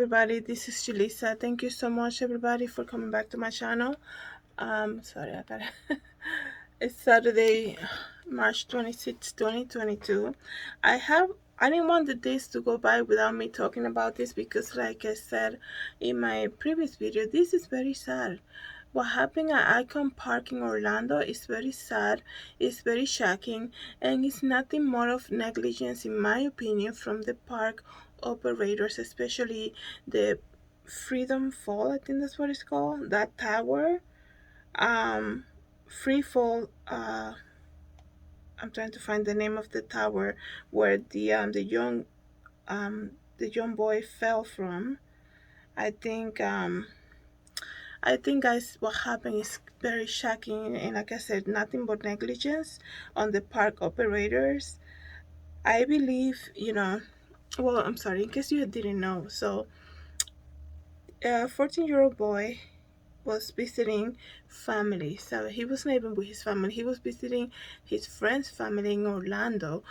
everybody, this is Julissa. Thank you so much everybody for coming back to my channel. Sorry, I got It's Saturday, March 26, 2022. I didn't want the days to go by without me talking about this because like I said in my previous video, this is very sad. What happened at Icon Park in Orlando is very sad, it's very shocking, and it's nothing more of negligence, in my opinion, from the park operators, especially the Freedom Fall, I think that's what it's called, that tower. Free Fall. I'm trying to find the name of the tower where the young boy fell from. I think um, I think, guys, what happened is very shocking, and like I said, nothing but negligence on the park operators. I believe, well, I'm sorry, in case you didn't know. So, a 14-year-old boy was visiting family. So he wasn't even with his family. He was visiting his friend's family in Orlando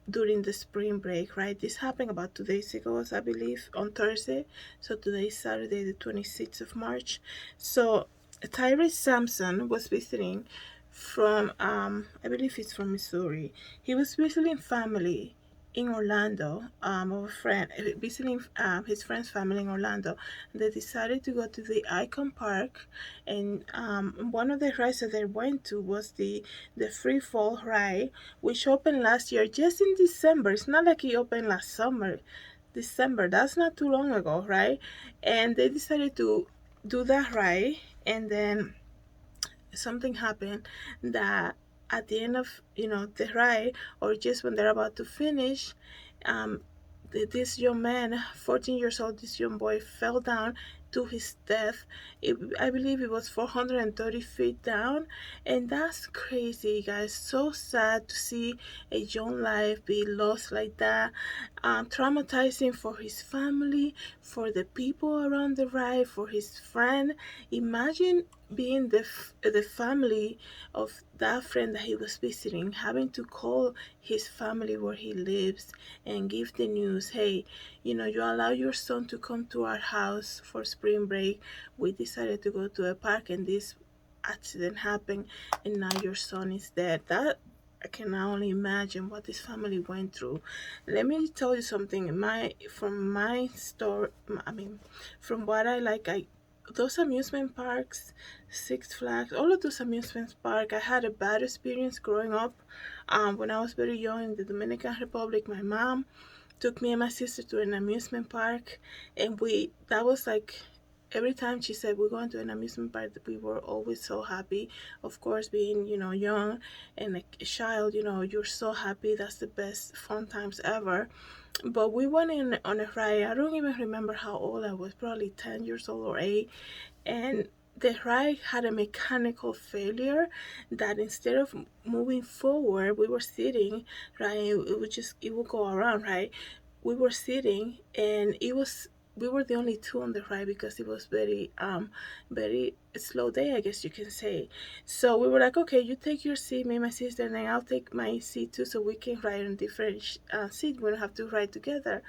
during the spring break, right? This happened about 2 days ago, I believe, on Thursday. So today is Saturday, the 26th of March. So Tyrese Sampson was visiting from, I believe he's from Missouri. He was visiting family in Orlando, of a friend, visiting his friend's family in Orlando. They decided to go to the Icon Park, and one of the rides that they went to was the Free Fall ride, which opened last year, just in December. It's not like it opened last summer. December, that's not too long ago, right? And they decided to do that ride, and then something happened that at the end of the ride, or just when they're about to finish, um, this young man, 14 years old, this young boy fell down to his death. I believe it was 430 feet down, and that's crazy, guys. So sad to see a young life be lost like that. Traumatizing for his family, for the people around the ride, for his friend. Imagine being the family of that friend that he was visiting, having to call his family where he lives and give the news, hey, you allow your son to come to our house for spring break. We decided to go to a park and this accident happened, and now your son is dead. That I can only imagine what this family went through. Let me tell you something. From my store, I mean, from what I like, I those amusement parks, Six Flags, all of those amusement parks, I had a bad experience growing up. When I was very young in the Dominican Republic, my mom took me and my sister to an amusement park, and that was like every time she said we're going to an amusement park, we were always so happy. Of course, being young and a child, you're so happy. That's the best fun times ever. But we went in on a ride. I don't even remember how old I was, probably 10 years old or 8. And the ride had a mechanical failure that instead of moving forward, we were sitting, right? It would go around, right? We were sitting, and we were the only two on the ride because it was very slow day, I guess you can say. So we were like, okay, you take your seat, me and my sister, and then I'll take my seat too, so we can ride on different seat. We don't have to ride together.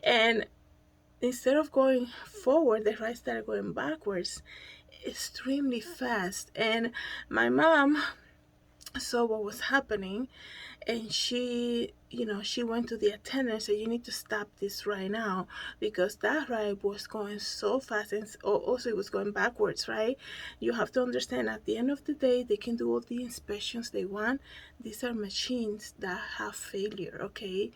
And instead of going forward, the ride started going backwards extremely fast. And my mom saw what was happening, and she went to the attendant and said, you need to stop this right now, because that ride was going so fast, and also it was going backwards, right? You have to understand, at the end of the day, they can do all the inspections they want. These are machines that have failure, okay?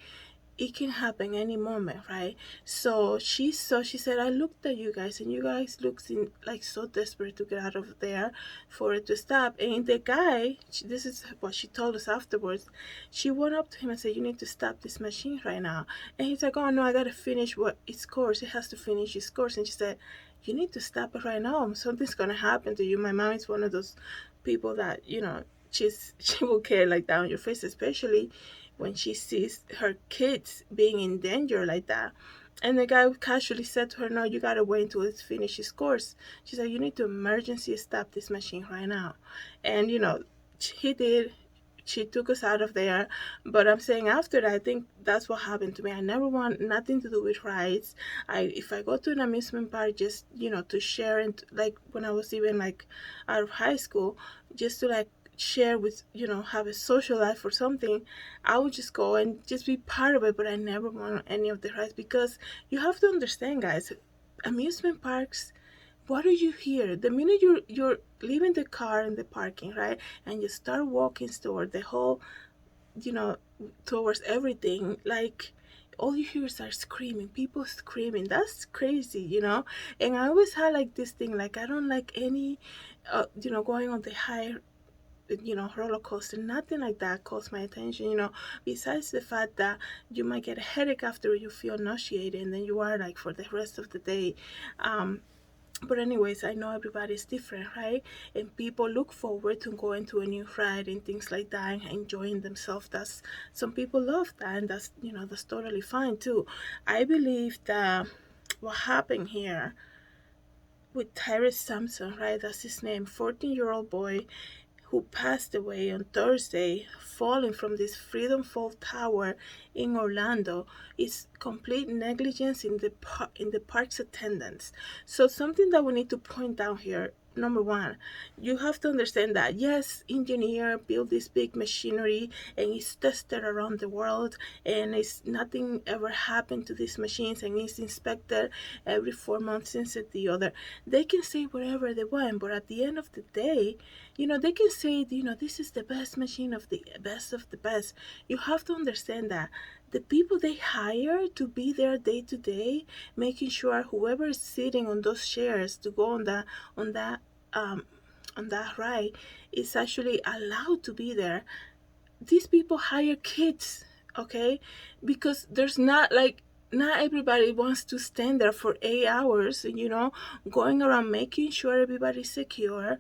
It can happen any moment, right? So she said, I looked at you guys, and you guys looked like so desperate to get out of there for it to stop. And the guy, this is what she told us afterwards, she went up to him and said, you need to stop this machine right now. And he's like, oh no, I gotta finish what its course, it has to finish its course. And she said, you need to stop it right now, something's gonna happen to you. My mom is one of those people that she will care like that on your face, especially when she sees her kids being in danger like that. And the guy casually said to her, no, you gotta wait until it finishes course. She said, you need to emergency stop this machine right now. And he did. she took us out of there. But I'm saying after that, I think that's what happened to me. I never want nothing to do with rides. If I go to an amusement park, just to share, and like when I was even like out of high school, just to like share with, have a social life or something, I would just go and just be part of it. But I never want any of the rides, because you have to understand, guys, amusement parks, what do you hear the minute you're leaving the car in the parking, right, and you start walking toward the whole, you know towards everything, like all you hear is are screaming, people screaming. That's crazy. And I always had like this thing, like I don't like any going on the high, roller coaster, nothing like that calls my attention, besides the fact that you might get a headache after, you feel nauseated, and then you are like for the rest of the day. But anyways, I know everybody's different, right? And people look forward to going to a new ride and things like that and enjoying themselves. That's Some people love that, and that's totally fine too. I believe that what happened here with Tyrese Sampson, right? That's his name, 14-year-old boy who passed away on Thursday, falling from this Freedom Fall Tower in Orlando, is complete negligence in the park's attendance. So something that we need to point out here. Number one, you have to understand that yes, engineer built this big machinery and it's tested around the world, and it's nothing ever happened to these machines, and it's inspected every 4 months since the other. They can say whatever they want, but at the end of the day, they can say, this is the best machine of the best of the best. You have to understand that the people they hire to be there day to day, making sure whoever is sitting on those chairs to go on that um on that ride is actually allowed to be there. These people hire kids, okay? Because there's not everybody wants to stand there for 8 hours, going around making sure everybody's secure,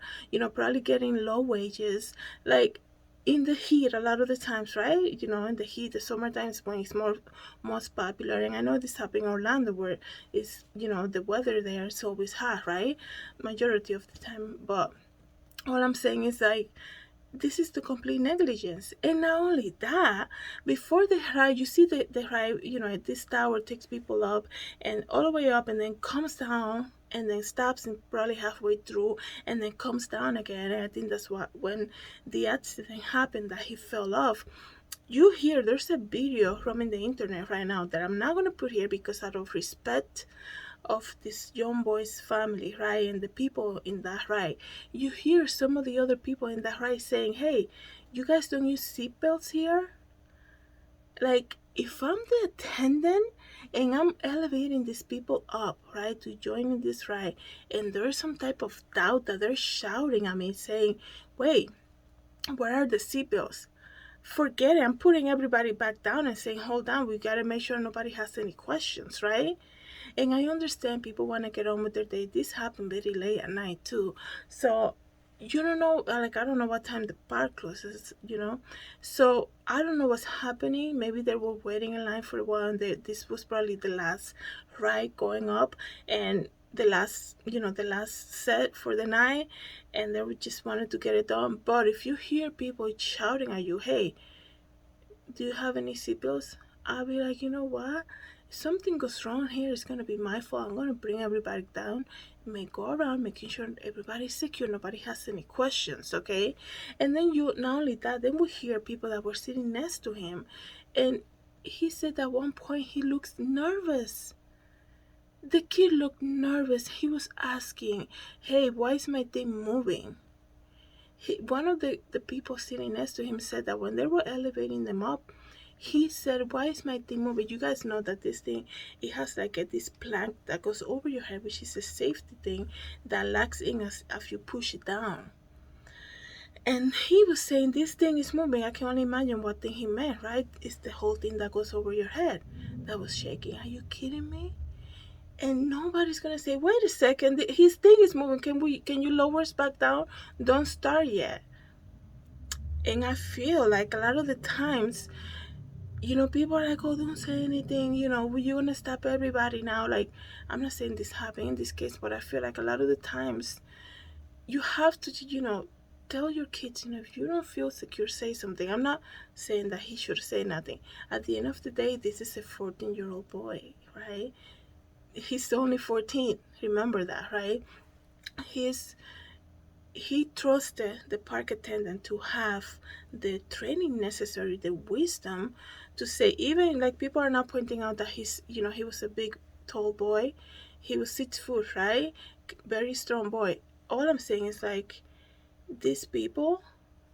probably getting low wages, like in the heat a lot of the times, right? In the heat, the summertime is when it's most popular. And I know this happened in Orlando, where it's, the weather there is always hot, right? Majority of the time. But all I'm saying is, like, this is the complete negligence. And not only that, before the ride, you see the ride, this tower takes people up and all the way up, and then comes down, and then stops and probably halfway through, and then comes down again. And I think that's what when the accident happened, that he fell off. You hear there's a video roaming the internet right now that I'm not going to put here, because out of respect of this young boy's family, right, and the people in that ride, you hear some of the other people in that ride saying, "Hey, you guys don't use seatbelts here?" Like, if I'm the attendant and I'm elevating these people up, right, to join in this ride, and there's some type of doubt that they're shouting at me saying, "Wait, where are the seatbelts?" Forget it. I'm putting everybody back down and saying, "Hold on, we gotta make sure nobody has any questions," right? And I understand people want to get on with their day. This happened very late at night too. So you don't know, like, I don't know what time the park closes. So I don't know what's happening. Maybe they were waiting in line for a while, and this was probably the last ride going up, and the last set for the night, and they just wanted to get it done. But if you hear people shouting at you, "Hey, do you have any seatbelts?" I'll be like, you know what? If something goes wrong here, it's gonna be my fault. I'm gonna bring everybody down, may go around making sure everybody's secure, nobody has any questions, okay? And then you not only that, then we hear people that were sitting next to him, and he said at one point he looks nervous. The kid looked nervous. He was asking, "Hey, why is my thing moving?" One of the people sitting next to him said that when they were elevating them up, he said, "Why is my thing moving?" You guys know that this thing, it has like this plank that goes over your head, which is a safety thing that locks in as you push it down. And he was saying, "This thing is moving." I can only imagine what thing he meant, right? It's the whole thing that goes over your head that was shaking. Are you kidding me? And nobody's gonna say, "Wait a second, his thing is moving. Can you lower us back down? Don't start yet." And I feel like a lot of the times, people are like, "Oh, don't say anything, you're gonna stop everybody now." Like, I'm not saying this happened in this case, but I feel like a lot of the times you have to, tell your kids, if you don't feel secure, say something. I'm not saying that he should say nothing. At the end of the day, this is a 14-year-old boy, right? He's only 14. Remember that, right? He's he trusted the park attendant to have the training necessary, the wisdom to say, even like people are not pointing out that he was a big, tall boy. He was 6 foot, right? Very strong boy. All I'm saying is like, these people,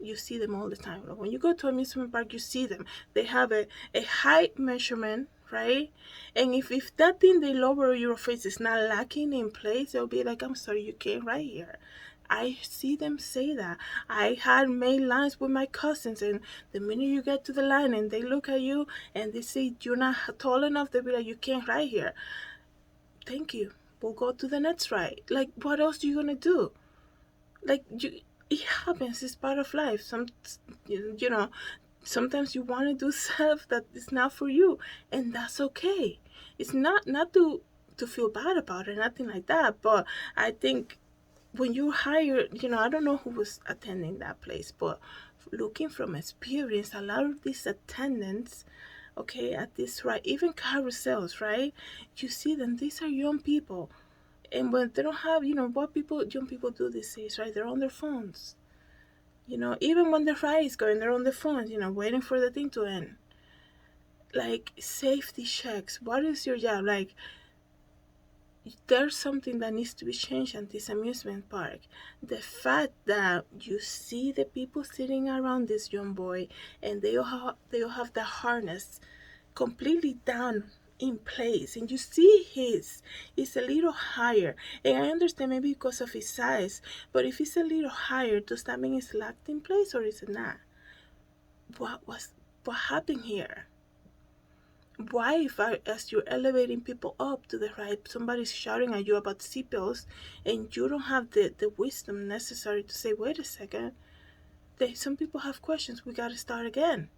you see them all the time. Like when you go to an amusement park, you see them. They have a height measurement, right? And if that thing they lower your face is not locking in place, they'll be like, I'm sorry, you can't right here. I see them say that. I had made lines with my cousins, and the minute you get to the line and they look at you and they say you're not tall enough, they'll be like, you can't right here. Thank you. We'll go to the next ride. Like, what else are you gonna do? Like, it happens. It's part of life. You know, sometimes you want to do stuff that is not for you, and that's okay. It's not to feel bad about it, nothing like that. But I think when you hire, I don't know who was attending that place, but looking from experience, a lot of these attendants, okay, at this right, even carousels, right? You see them. These are young people, and when they don't have, what young people do these days, right? They're on their phones. Even when the ride is going, they're on the phones, waiting for the thing to end. Like, safety checks. What is your job? Like, there's something that needs to be changed at this amusement park. The fact that you see the people sitting around this young boy, and they all have the harness completely down in place, and you see his is a little higher, and I understand maybe because of his size, but if it's a little higher, does that mean it's locked in place or is it not? What happened here? Why, as you're elevating people up to the right, somebody's shouting at you about seatbelts, and you don't have the wisdom necessary to say, wait a second, some people have questions, we gotta start again.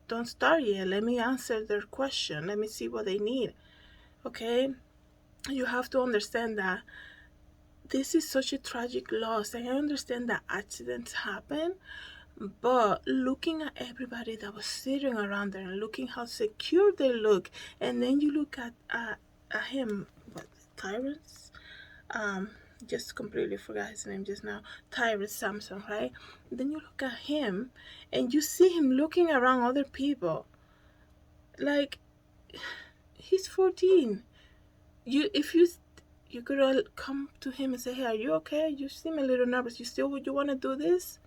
Don't start yet. Let me answer their question. Let me see what they need. Okay? You have to understand that this is such a tragic loss. And I understand that accidents happen, but looking at everybody that was sitting around there and looking how secure they look, and then you look at him, what, Tyrants? Um, just completely forgot his name just now. Tyrant Samson, right? Then you look at him and you see him looking around other people. Like, he's 14. If you could all come to him and say, hey, are you okay? You seem a little nervous. You want to do this?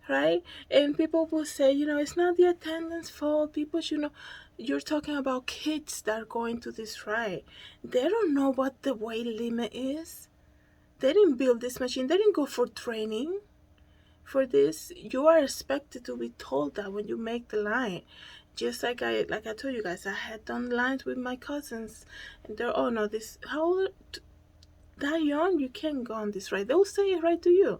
Right? And people will say, it's not the attendant's fault. People should know. You're talking about kids that are going to this ride. They don't know what the weight limit is. They didn't build this machine. They didn't go for training for this. You are expected to be told that when you make the line. Just like I told you guys, I had done lines with my cousins, and they're, oh no, this, how old, that young, you can't go on this ride. They'll say it right to you,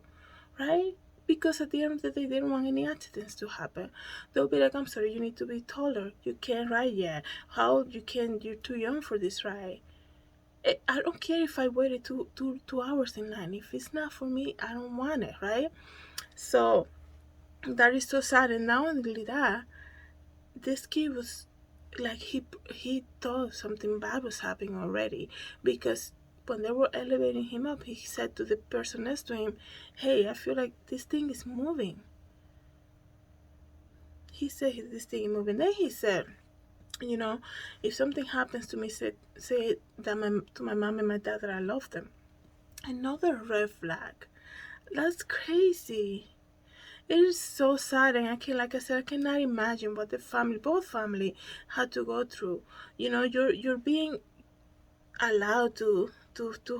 right? Because at the end of the day, they don't want any accidents to happen. They'll be like, I'm sorry, you need to be taller. You can't ride yet. How you can? You're too young for this ride. I don't care if I waited two hours in line. If it's not for me, I don't want it, right? So that is so sad. And not only that, this kid was like, he thought something bad was happening already, because when they were elevating him up, he said to the person next to him, hey, I feel like this thing is moving. He said this thing is moving. Then he said, if something happens to me, say that to my mom and my dad that I love them. Another red flag. That's crazy. It is so sad, and like I said, I cannot imagine what both family had to go through. You're being allowed to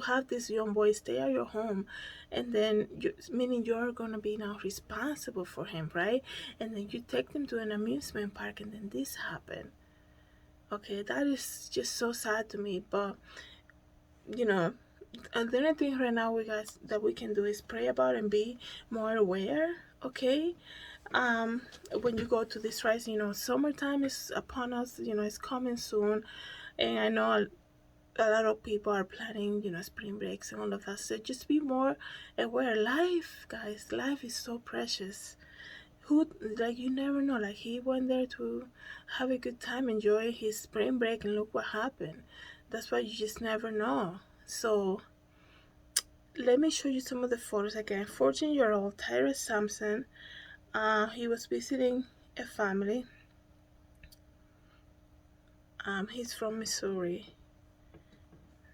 have this young boy stay at your home, and then meaning you're gonna be now responsible for him, right? And then you take them to an amusement park, and then this happened. Okay, that is just so sad to me. But you know, the only thing right now that we can do is pray about and be more aware. Okay, when you go to this rise, summertime is upon us. It's coming soon, and I know a lot of people are planning, spring breaks and all of that. So just be more aware. Life, guys, life is so precious. Who, like, you never know. Like, he went there to have a good time, enjoy his spring break, and look what happened. That's why you just never know. So let me show you some of the photos again. 14-year-old Tyrus Sampson. He was visiting a family. He's from Missouri.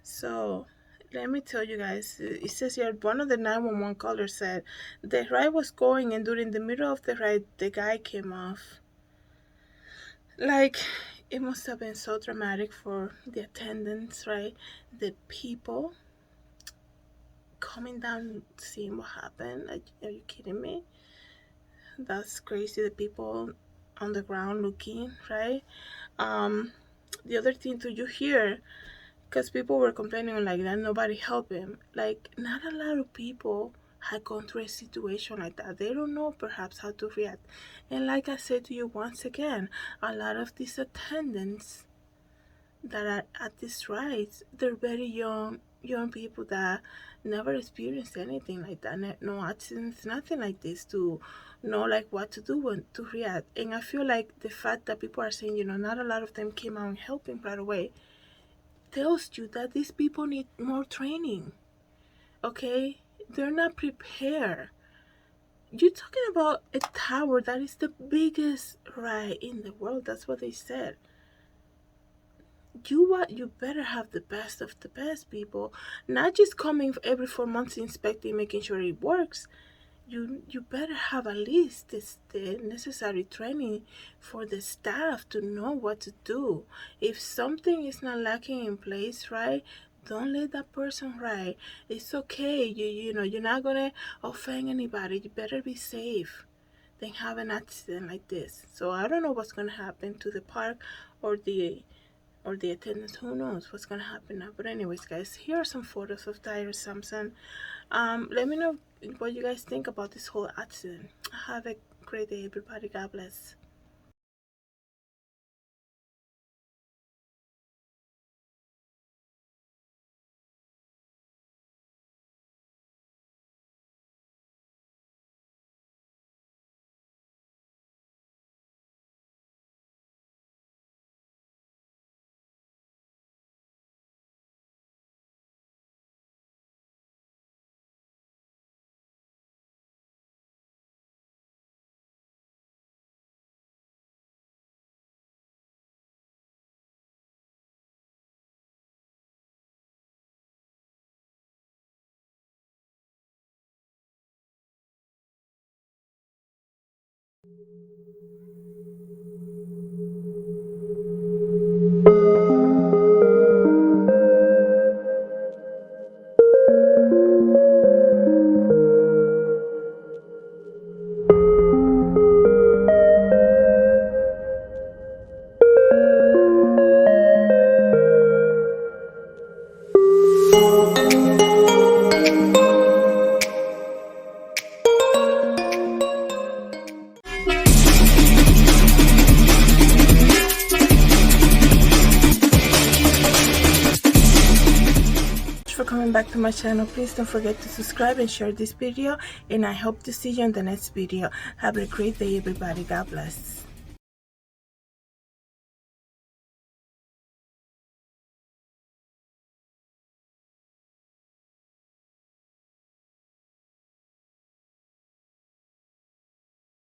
So let me tell you guys, it says here, one of the 911 callers said the ride was going, and during the middle of the ride, the guy came off. Like, it must have been so dramatic for the attendants, right? The people coming down, seeing what happened. Like, are you kidding me? That's crazy. The people on the ground looking, right? The other thing too, you hear, because people were complaining like that nobody helped him. Like, not a lot of people had gone through a situation like that. They don't know perhaps how to react. And like I said to you once again, a lot of these attendants that are at these rides, they're very young people that never experienced anything like that, no accidents, nothing like this, to know like what to do, when to react. And I feel like the fact that people are saying, not a lot of them came out and helped him right away, tells you that these people need more training. Okay, they're not prepared. You're talking about a tower that is the biggest ride in the world. That's what they said. You better have the best of the best people, not just coming every 4 months, inspecting, making sure it works. You better have at least the necessary training for the staff to know what to do. If something is not lacking in place, right, don't let that person ride. It's okay. You're not gonna offend anybody. You better be safe than have an accident like this. So I don't know what's gonna happen to the park or the attendants. Who knows what's gonna happen now? But anyways, guys, here are some photos of Tyrus Sampson. Let me know what you guys think about this whole accident. Have a great day, everybody. God bless. For coming back to my channel, please don't forget to subscribe and share this video, and I hope to see you in the next video. Have a great day, everybody. God bless.